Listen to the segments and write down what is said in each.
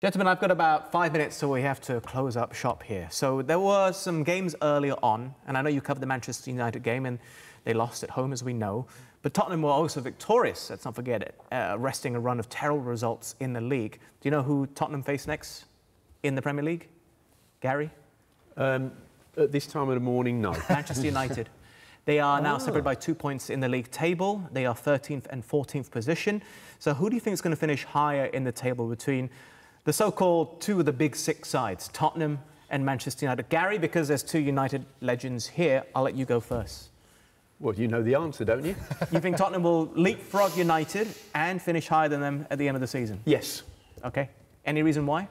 Gentlemen, I've got about 5 minutes, so we have to close up shop here. So there were some games earlier on, and I know you covered the Manchester United game, and they lost at home, as we know. But Tottenham were also victorious, let's not forget it, arresting a run of terrible results in the league. Do you know who Tottenham face next in the Premier League? Gary? At this time of the morning, no. Manchester United. They are now separated by 2 points in the league table. They are 13th and 14th position. So who do you think is going to finish higher in the table between the so-called two of the big six sides, Tottenham and Manchester United? Gary, because there's two United legends here, I'll let you go first. Well, you know the answer, don't you? You think Tottenham will leapfrog United and finish higher than them at the end of the season? Yes. OK. Any reason why?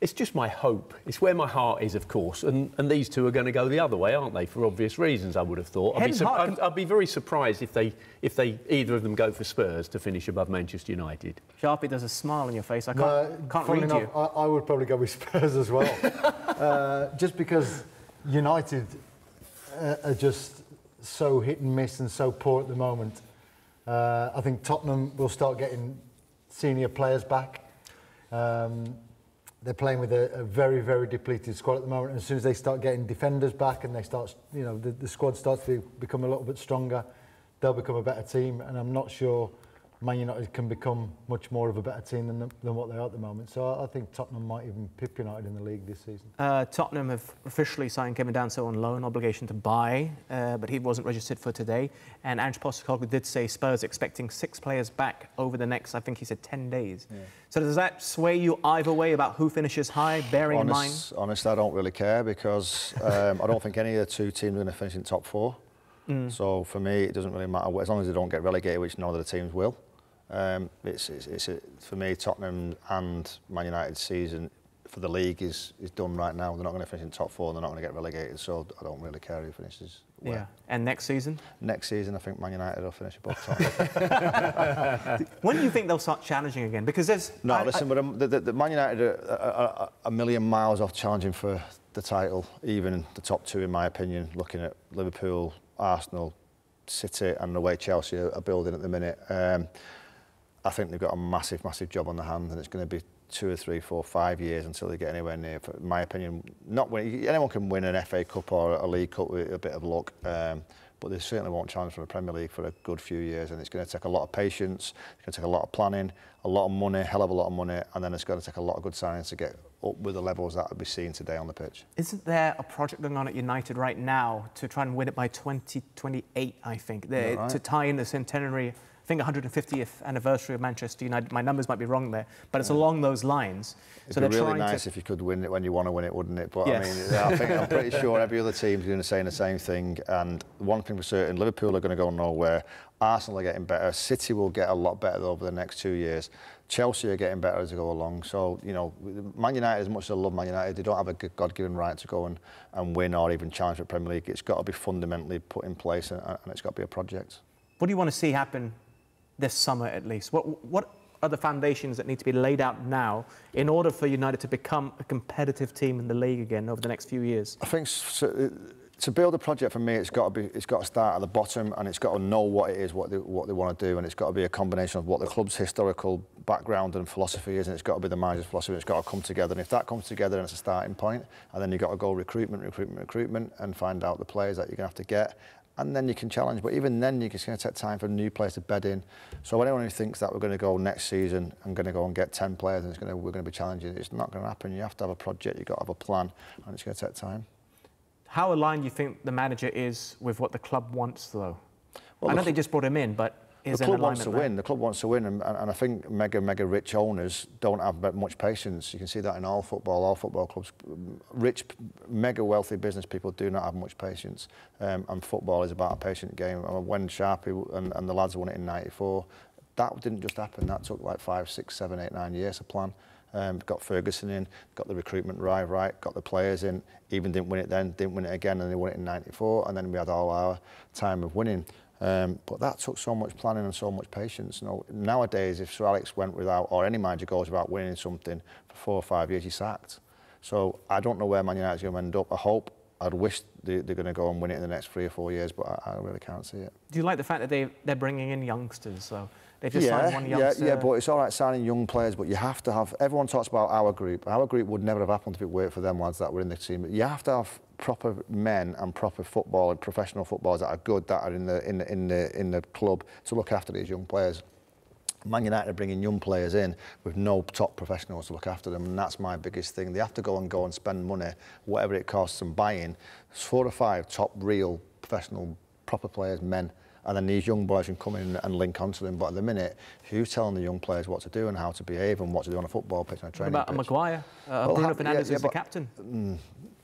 It's just my hope. It's where my heart is, of course. And these two are going to go the other way, aren't they? For obvious reasons, I would have thought. I'd be very surprised if they either of them go for Spurs to finish above Manchester United. Sharpie, there's a smile on your face. I can't read you. I would probably go with Spurs as well. Just because United are just so hit and miss and so poor at the moment. I think Tottenham will start getting senior players back. They're playing with a very, very depleted squad at the moment. And as soon as they start getting defenders back and they start, you know, the squad starts to become a little bit stronger, they'll become a better team. And I'm not sure Man United can become much more of a better team than what they are at the moment. So I think Tottenham might even pip United in the league this season. Tottenham have officially signed Kevin Danso on loan, obligation to buy, but he wasn't registered for today. And Ange Postecoglou did say Spurs expecting 6 players back over the next, I think he said 10 days. Yeah. So does that sway you either way about who finishes high, bearing in mind? Honestly, I don't really care because I don't think any of the two teams are going to finish in top 4. So for me, it doesn't really matter as long as they don't get relegated, which none of the teams will. For me, Tottenham and Man United's season for the league is done right now. They're not going to finish in top 4, and they're not going to get relegated, so I don't really care who finishes where. Yeah. And next season? Next season, I think Man United will finish above Tottenham. When do you think they'll start challenging again? Because there's... The Man United are a million miles off challenging for the title, even the top 2, in my opinion, looking at Liverpool, Arsenal, City, and the way Chelsea are building at the minute. I think they've got a massive, massive job on their hands, and it's going to be 2 or 3, 4, 5 years until they get anywhere near. In my opinion, anyone can win an FA Cup or a League Cup with a bit of luck, but they certainly won't challenge for the Premier League for a good few years, and it's going to take a lot of patience, it's going to take a lot of planning, a lot of money, hell of a lot of money, and then it's going to take a lot of good signings to get up with the levels that we're seeing today on the pitch. Isn't there a project going on at United right now to try and win it by 2028, I think, right, to tie in the centenary, I think 150th anniversary of Manchester United? My numbers might be wrong there, but it's along those lines. It'd be really nice if you could win it when you want to win it, wouldn't it? But yes. I mean, I'm pretty sure every other team's going to say the same thing. And one thing for certain, Liverpool are going to go nowhere. Arsenal are getting better. City will get a lot better over the next 2 years. Chelsea are getting better as they go along. So, you know, Man United, as much as I love Man United, they don't have a God-given right to go and win or even challenge for the Premier League. It's got to be fundamentally put in place, and it's got to be a project. What do you want to see happen this summer, at least? What are the foundations that need to be laid out now in order for United to become a competitive team in the league again over the next few years? I think to build a project, for me, it's got to start at the bottom, and it's got to know what it is, what they want to do, and it's got to be a combination of what the club's historical background and philosophy is, and it's got to be the manager's philosophy. It's got to come together, and if that comes together, then it's a starting point, and then you've got to go recruitment, and find out the players that you're going to have to get. And then you can challenge, but even then it's going to take time for new players to bed in. So anyone who thinks that we're going to go next season and going to go and get 10 players and we're going to be challenging, it's not going to happen. You have to have a project, you've got to have a plan, and it's going to take time. How aligned do you think the manager is with what the club wants, though? Well, I know they just brought him in, but is the club wants to win. The club wants to win, and I think mega rich owners don't have much patience. You can see that in all football clubs. Rich, mega wealthy business people do not have much patience, and football is about a patient game. When Sharpie and the lads won it in '94, that didn't just happen. That took like 5, 6, 7, 8, 9 years to plan. Got Ferguson in, got the recruitment right, got the players in, even didn't win it then, didn't win it again, and they won it in '94, and then we had all our time of winning. But that took so much planning and so much patience. You know, nowadays, if Sir Alex went without, or any manager goes without winning something for 4 or 5 years, he's sacked. So I don't know where Man United's going to end up. I'd wish they're going to go and win it in the next 3 or 4 years, but I really can't see it. Do you like the fact that they're bringing in youngsters, though? They've just signed one youngster. Yeah, but it's all right signing young players, but you have to have... Everyone talks about our group. Our group would never have happened if it weren't for them lads that were in the team. You have to have proper men and proper football and professional footballers that are good, that are in the club to look after these young players. Man United are bringing young players in with no top professionals to look after them, and that's my biggest thing. They have to go and spend money, whatever it costs, and buy in 4 or 5 top, real, professional, proper players, men, and then these young boys can come in and link onto them. But at the minute, who's telling the young players what to do and how to behave and what to do on a football pitch and a training pitch? What about Maguire? Bruno Fernandes is the captain.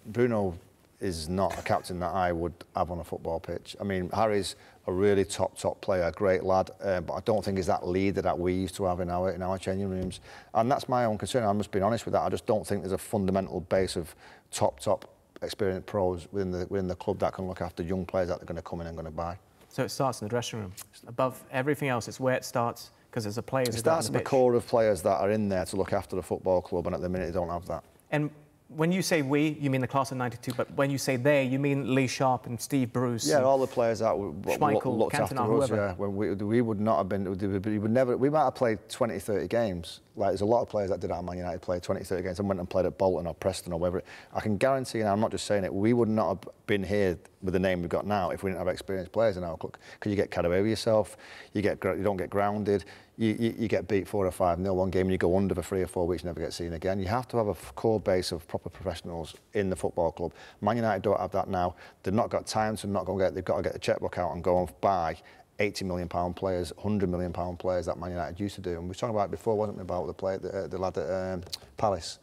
Bruno is not a captain that I would have on a football pitch. I mean, Harry's a really top player, a great lad, but I don't think he's that leader that we used to have in our changing rooms. And that's my own concern. I'm just being honest with that. I just don't think there's a fundamental base of top experienced pros within the club that can look after young players that they're going to come in and going to buy. So it starts in the dressing room. Above everything else, it's where it starts, because there's a players. It starts in the core of players that are in there to look after the football club, and at the minute they don't have that. And when you say we, you mean the class of '92, but when you say they, you mean Lee Sharp and Steve Bruce. Yeah, all the players that looked after us. Whoever. Yeah, when we would not have been. We would never. We might have played 20, 30 games. Like there's a lot of players that did at Man United played 20, 30 games and went and played at Bolton or Preston or whatever. I can guarantee, and I'm not just saying it, we would not have been here with the name we've got now if we didn't have experienced players in our club. Because you get carried away with yourself, you don't get grounded, you get beat 4 or 5-0 one game and you go under for 3 or 4 weeks and never get seen again. You have to have a core base of proper professionals in the football club. Man United don't have that now. They've not got time to not go and get. They've got to get the checkbook out and go and buy £80 million players, £100 million players that Man United used to do. And we were talking about it before, wasn't we, about the lad at Palace,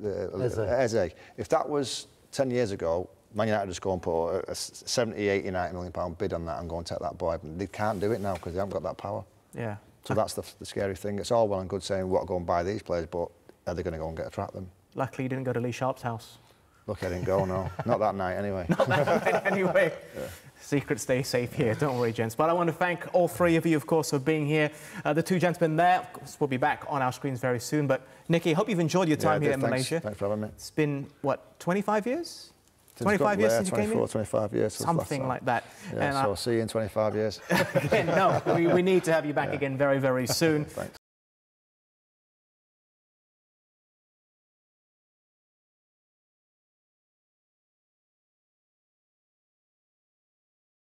Eze. If that was 10 years ago, Man United just go and put a 70, 80, £90 million bid on that and go and take that boy. They can't do it now because they haven't got that power. Yeah. So that's the scary thing. It's all well and good saying we want to go and buy these players, but are they going to go and attract them? Luckily, you didn't go to Lee Sharp's house. Look, I didn't go, no. Not that night, anyway. Not that night, anyway. Yeah. Secrets stay safe here, don't worry, gents. But I want to thank all 3 of you, of course, for being here. The 2 gentlemen there, of course, will be back on our screens very soon. But, Nicky, I hope you've enjoyed your time here in Malaysia. Thanks for having me. It's been, what, 25 years? 25 years since you came in? 25 years. Something like that. Yeah, and so I'll see you in 25 years. Again, no, we need to have you back again very, very soon.